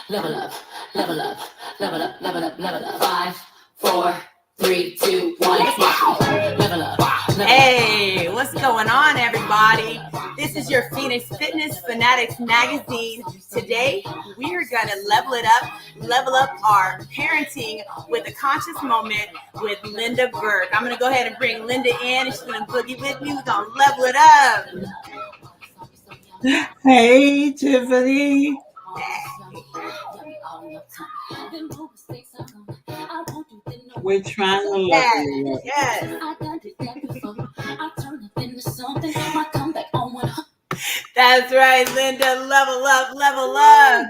level up, level up, level up, level up, level up. 5, 4, 3, 2, 1. Let's go. Level up. Hey, what's going on, everybody? This is your Fitness Fanatics magazine. Today, we are going to level up our parenting with a conscious moment with Linda Burke. I'm going to go ahead and bring Linda in, and she's going to boogie with me. We're going to level it up. Hey, Tiffany. We're trying to level you up. Yes. That's right, Linda. Level up, level up.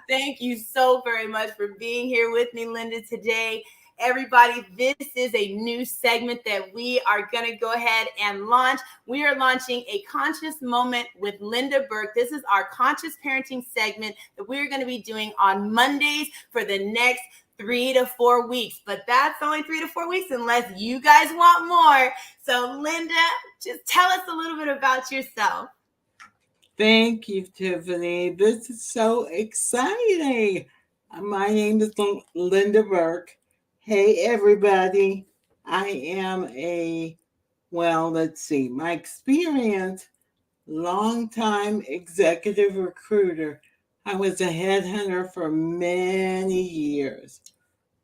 Thank you so very much for being here with me, Linda, today. Everybody, this is a new segment that we are going to go ahead and launch. We are launching a conscious moment with Linda Burke. This is our conscious parenting segment that we're going to be doing on Mondays for the next 3 to 4 weeks. But that's only 3 to 4 weeks unless you guys want more. So, Linda, just tell us a little bit about yourself. Thank you, Tiffany. This is so exciting. My name is Linda Burke. Hey, everybody. I am my experience, longtime executive recruiter. I was a headhunter for many years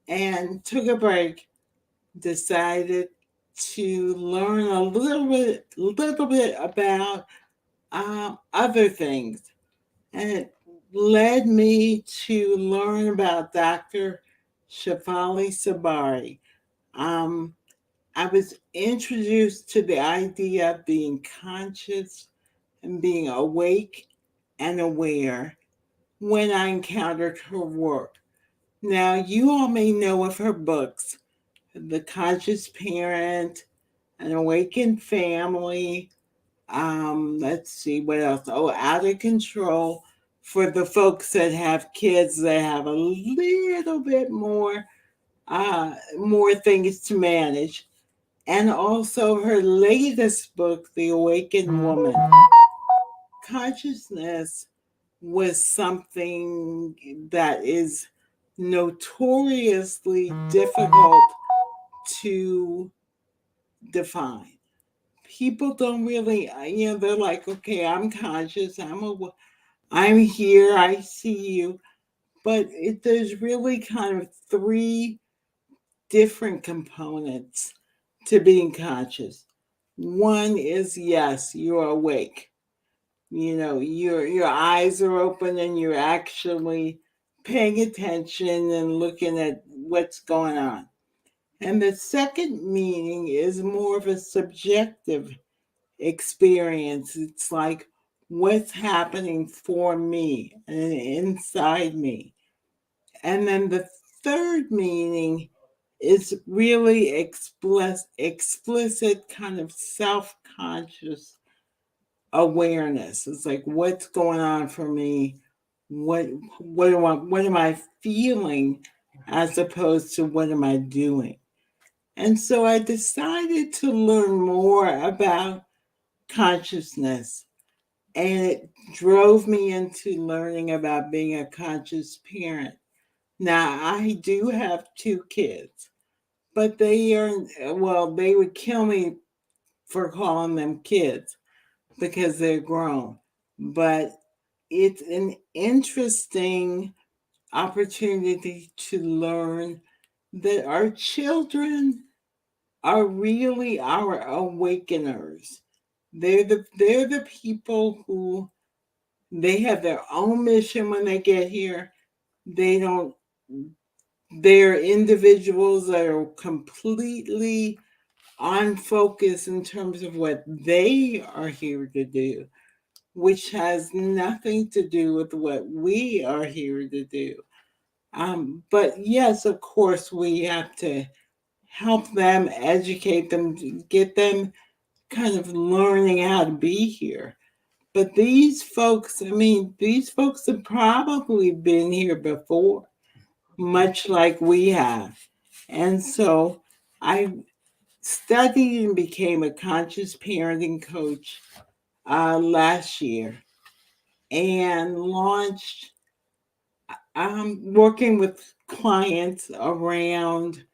and took a break, decided to learn a little bit about other things. And it led me to learn about Dr. Shefali Sabari. I was introduced to the idea of being conscious and being awake and aware when I encountered her work. Now, you all may know of her books, The Conscious Parent, An Awakened Family. Let's see what else. Oh, Out of Control, for the folks that have kids that have a little bit more things to manage. And also her latest book, The Awakened Woman. Consciousness was something that is notoriously difficult to define. People don't really, they're like, okay, I'm conscious, I'm here, I see you. But there's really kind of three different components to being conscious. One is, yes, you're awake. Your eyes are open and you're actually paying attention and looking at what's going on. And the second meaning is more of a subjective experience. It's like what's happening for me and inside me. And then the third meaning is really explicit kind of self-conscious awareness. It's like what's going on for me? What am I feeling as opposed to what am I doing? And so I decided to learn more about consciousness, and it drove me into learning about being a conscious parent. Now, I do have 2 kids, but they would kill me for calling them kids because they're grown. But it's an interesting opportunity to learn that our children are really our awakeners. They're the people who they have their own mission when they get here. They're individuals that are completely on focus in terms of what they are here to do, which has nothing to do with what we are here to do. But yes, of course, we have to help them, educate them, get them kind of learning how to be here. But these folks have probably been here before, much like we have. And so I studied and became a conscious parenting coach last year and launched working with clients around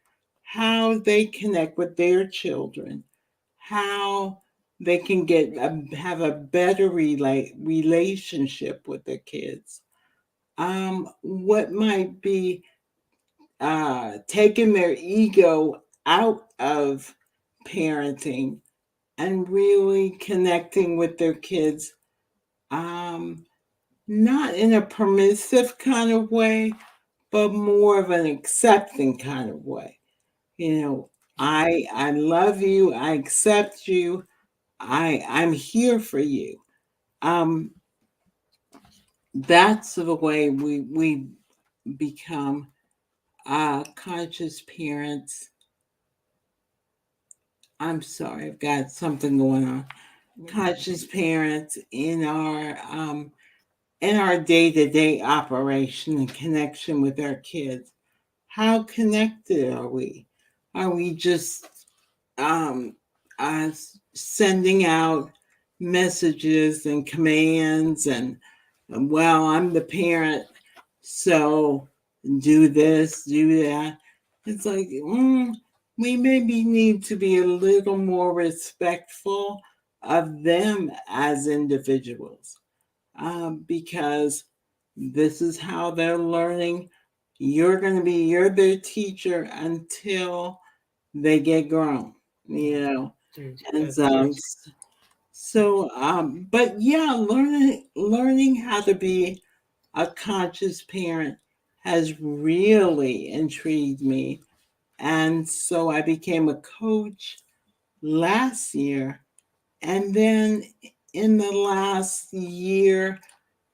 how they connect with their children, how they can have a better relationship with their kids. What might be taking their ego out of parenting and really connecting with their kids, not in a permissive kind of way, but more of an accepting kind of way. You know, I love you, I accept you, I'm here for you. Um, that's the way we become conscious parents. I'm sorry, I've got something going on. Conscious parents in our day-to-day operation and connection with our kids. How connected are we? Are we just um, sending out messages and commands and, well, I'm the parent, so do this, do that. It's like, we maybe need to be a little more respectful of them as individuals, because this is how they're learning. You're their teacher until they get grown, you know. And but yeah, learning how to be a conscious parent has really intrigued me. And so I became a coach last year. And then in the last year,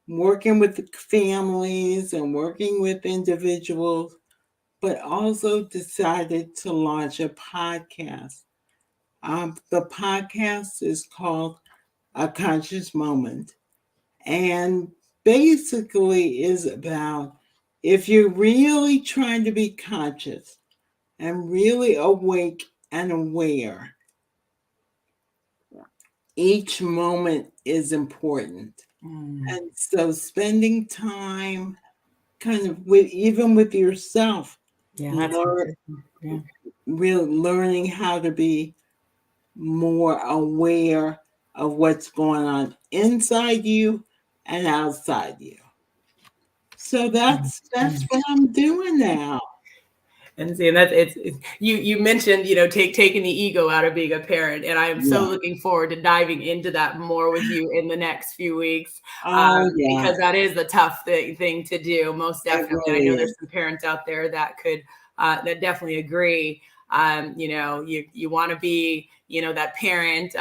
working with families and working with individuals, but also decided to launch a podcast. The podcast is called A Conscious Moment, and basically is about, if you're really trying to be conscious and really awake and aware, each moment is important. And so spending time kind of even with yourself, learning how to be more aware of what's going on inside you and outside you. So that's what I'm doing now. And see, and it's you mentioned, taking the ego out of being a parent, and I am so looking forward to diving into that more with you in the next few weeks, because that is a tough thing to do, most definitely. Really, I know there's some parents out there that could that definitely agree. You want to be, that parent,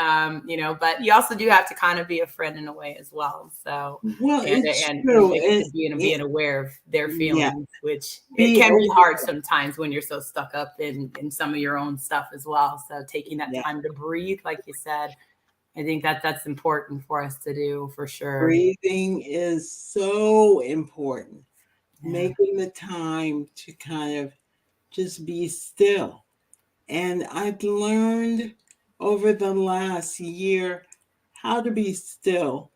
but you also do have to kind of be a friend in a way as well. So, it's true. Being aware of their feelings, which it can be hard sometimes when you're so stuck up in some of your own stuff as well. So taking that time to breathe, like you said, I think that's important for us to do, for sure. Breathing is so important. Making the time to kind of just be still. And I've learned over the last year how to be still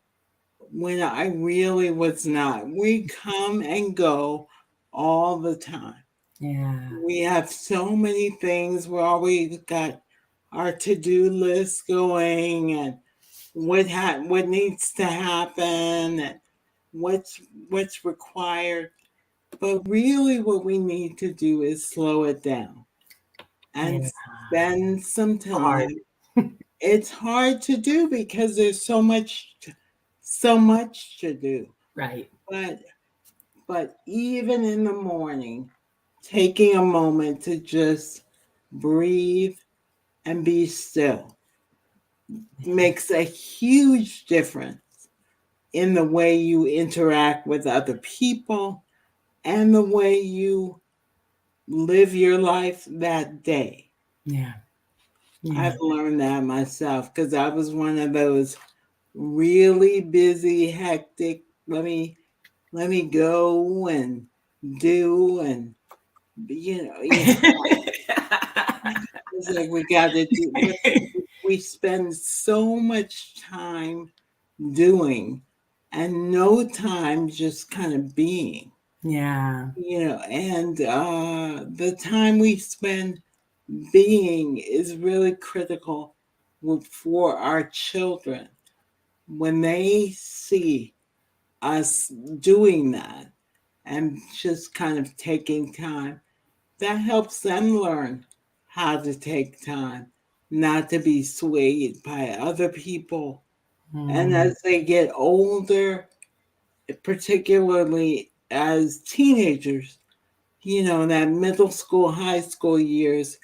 when I really was not. We come and go all the time. Yeah. We have so many things. We always got our to-do list going, and what needs to happen, and what's required. But really what we need to do is slow it down and spend some time. It's hard to do because there's so much to do. Right. But even in the morning, taking a moment to just breathe and be still makes a huge difference in the way you interact with other people and the way you live your life that day. Yeah. I've learned that myself because I was one of those really busy, hectic, let me go and do, and it's like we got to do. We spend so much time doing and no time just kind of being. Yeah. And the time we spend being is really critical for our children. When they see us doing that and just kind of taking time, that helps them learn how to take time, not to be swayed by other people. And as they get older, particularly as teenagers, that middle school, high school years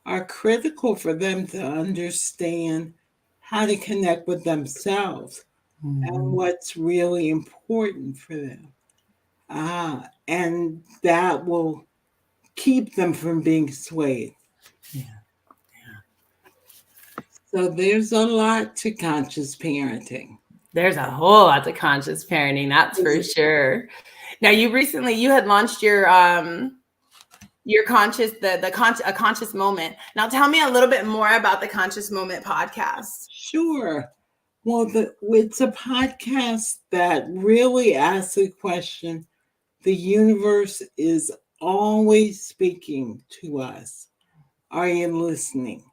are critical for them to understand how to connect with themselves and what's really important for them. And that will keep them from being swayed. Yeah. So there's a lot to conscious parenting. There's a whole lot to conscious parenting, that's for sure. Now, you had launched your conscious a conscious moment. Now, tell me a little bit more about the Conscious Moment podcast. Sure. Well, it's a podcast that really asks the question: the universe is always speaking to us. Are you listening?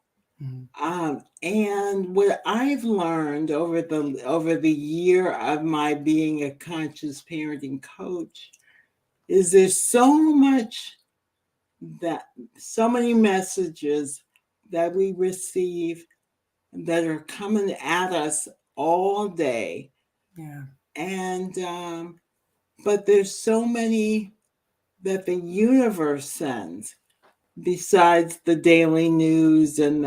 And what I've learned over the year of my being a conscious parenting coach is there's so many messages that we receive that are coming at us all day. Yeah. And but there's so many that the universe sends besides the daily news and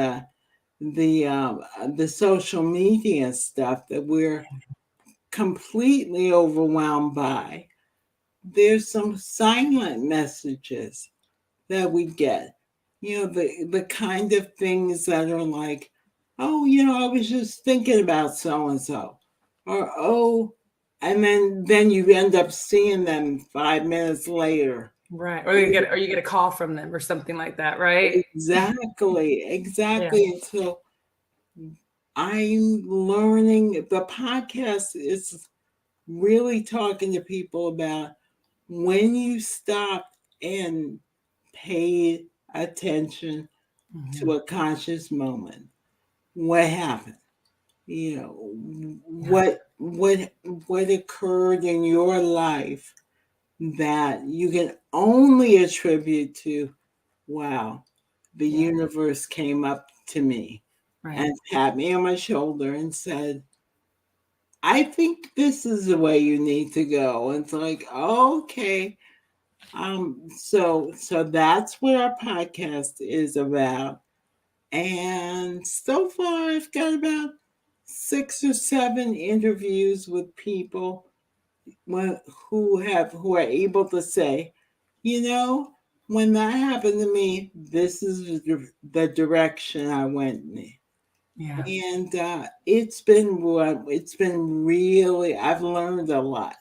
the social media stuff that we're completely overwhelmed by. There's some silent messages that we get, the kind of things that are like, oh, I was just thinking about so and so, or oh, and then you end up seeing them 5 minutes later. Right. Or you get a call from them or something like that, right? Exactly. Yeah. And so I'm learning. The podcast is really talking to people about when you stop and pay attention to a conscious moment, what happened? What occurred in your life that you can only attribute to, wow, the universe came up to me and tapped me on my shoulder and said, I think this is the way you need to go. And it's like, okay. So that's what our podcast is about. And so far I've got about 6 or 7 interviews with people who are able to say, when that happened to me, this is the direction I went in. Yeah. And it's been really, I've learned a lot.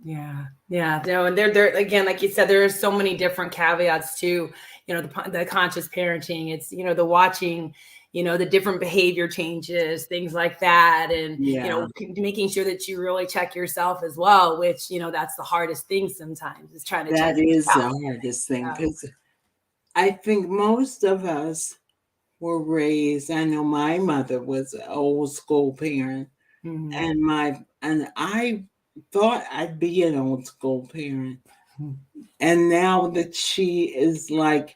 Yeah. No, and there again, like you said, there are so many different caveats to, the conscious parenting. It's, the watching, the different behavior changes, things like that. And, making sure that you really check yourself as well, which, that's the hardest thing sometimes is trying to check yourself. That is the hardest thing, because I think most of us were raised, I know my mother was an old school parent, and I thought I'd be an old school parent. And now that she is like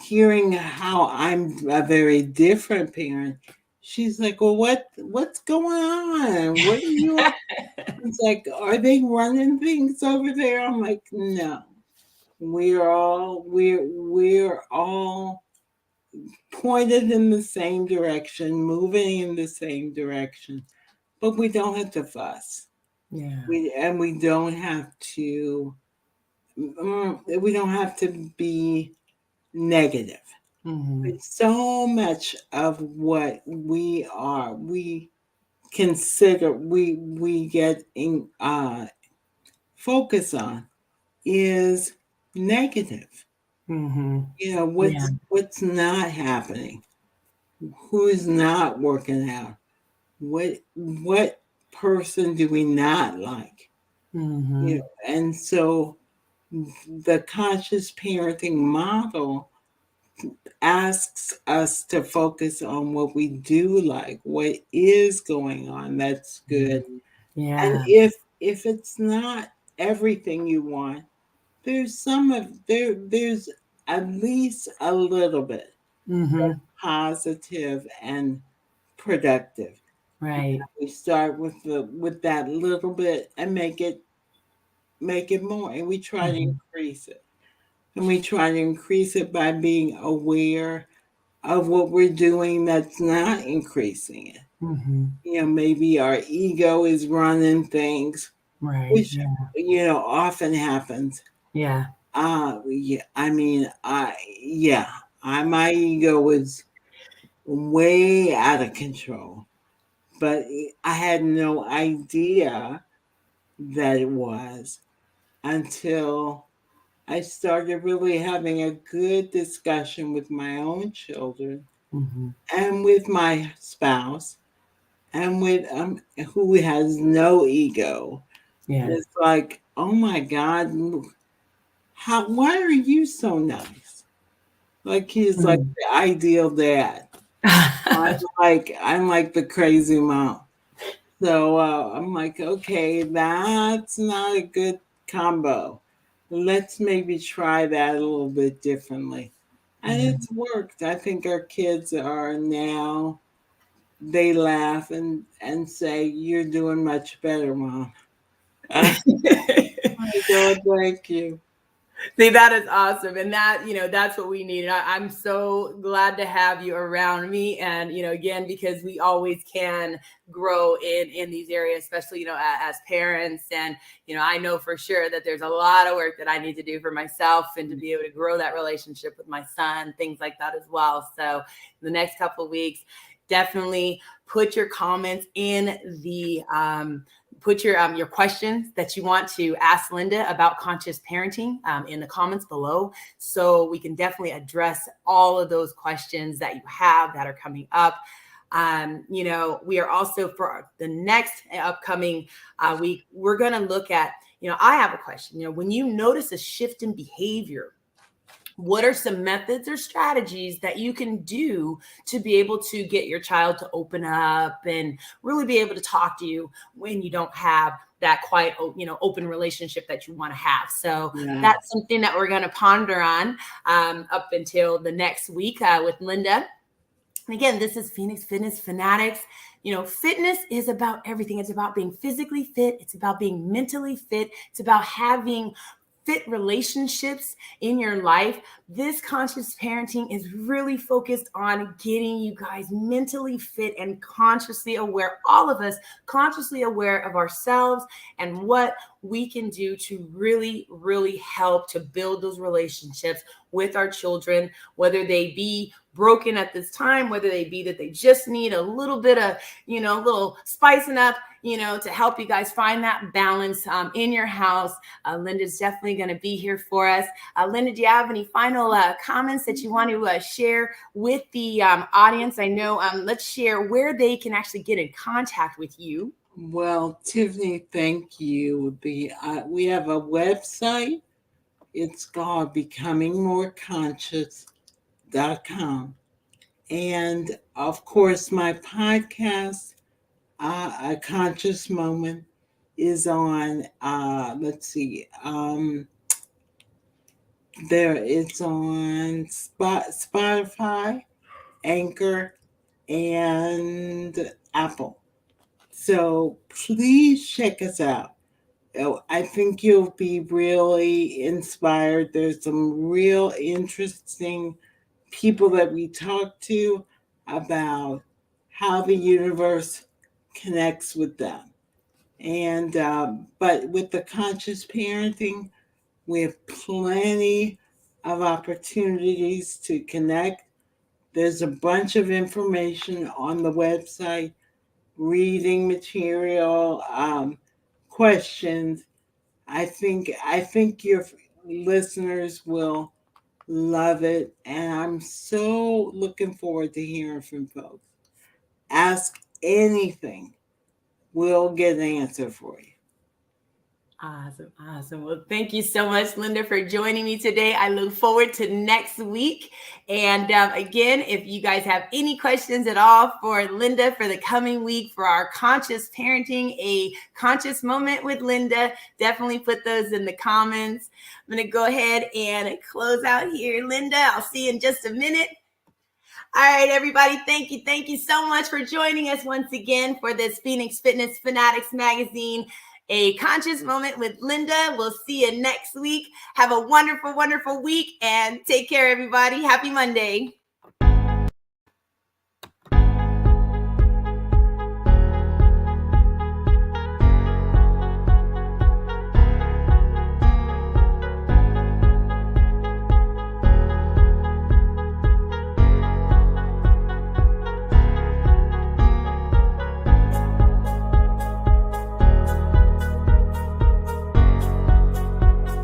hearing how I'm a very different parent, she's like, well, what's going on? What are you up? It's like, are they running things over there? I'm like, no. We're all pointed in the same direction, moving in the same direction, but we don't have to fuss. Yeah. We don't have to. We don't have to be negative. But so much of what we are, we consider, we get in focus on is negative. What's not happening? Who's not working out? What person do we not like? You know, and so the conscious parenting model asks us to focus on what we do like, what is going on that's good. And Yeah. if it's not everything you want, there's there's at least a little bit Mm-hmm. positive and productive. Right. We start with that little bit and make it more, and we try to Mm-hmm. increase it. And we try to increase it by being aware of what we're doing that's not increasing it. Mm-hmm. You know, maybe our ego is running things, Right. which, Yeah. you know, often happens. Yeah. Yeah, I mean, yeah, my ego was way out of control, but I had no idea that it was until I started really having a good discussion with my own children Mm-hmm. and with my spouse and with who has no ego. Yeah. It's like, oh my God, how why are you so nice? Like he's like Mm. the ideal dad. I'm like the crazy mom. So I'm like, okay, that's not a good combo. Let's maybe try that a little bit differently. And Yeah. it's worked. I think our kids are now, they laugh and say, you're doing much better, mom. My God, thank you. See, that is awesome. And that, that's what we need. And I'm so glad to have you around me. And, again, because we always can grow in these areas, especially, as parents. And, I know for sure that there's a lot of work that I need to do for myself and to be able to grow that relationship with my son, things like that as well. So the next couple of weeks, definitely put your comments in the, put your questions that you want to ask Linda about conscious parenting in the comments below, so we can definitely address all of those questions that you have that are coming up. We are also, for the next upcoming week, we're going to look at, I have a question. When you notice a shift in behavior, what are some methods or strategies that you can do to be able to get your child to open up and really be able to talk to you when you don't have that quiet, open relationship that you want to have? So Yeah. that's something that we're going to ponder on up until the next week with Linda. And again, this is Phoenix Fitness Fanatics. Fitness is about everything. It's about being physically fit. It's about being mentally fit. It's about having fit relationships in your life. This conscious parenting is really focused on getting you guys mentally fit and consciously aware, all of us consciously aware of ourselves and what we can do to really, really help to build those relationships with our children, whether they be broken at this time, whether they be that they just need a little bit of, a little spicing up, to help you guys find that balance in your house. Linda's definitely going to be here for us. Linda, do you have any final comments that you want to share with the audience? I know, let's share where they can actually get in contact with you. Well, Tiffany, thank you. We have a website. It's called becomingmoreconscious.com. And of course, my podcast, A Conscious Moment, is on, let's see, it's on Spotify, Anchor, and Apple. So please check us out. I think you'll be really inspired. There's some real interesting people that we talk to about how the universe connects with them. And but with the conscious parenting, we have plenty of opportunities to connect. There's a bunch of information on the website, reading material, questions. I think your listeners will love it, and I'm so looking forward to hearing from folks. Ask anything, we'll get an answer for you. Awesome. Well, thank you so much, Linda, for joining me today. I look forward to next week. And again, if you guys have any questions at all for Linda for the coming week for our Conscious Parenting, a Conscious Moment with Linda, definitely put those in the comments. I'm going to go ahead and close out here, Linda. I'll see you in just a minute. All right, everybody. Thank you. Thank you so much for joining us once again for this Phoenix Fitness Fanatics magazine, A Conscious Moment with Linda. We'll see you next week. Have a wonderful, wonderful week and take care, everybody. Happy Monday.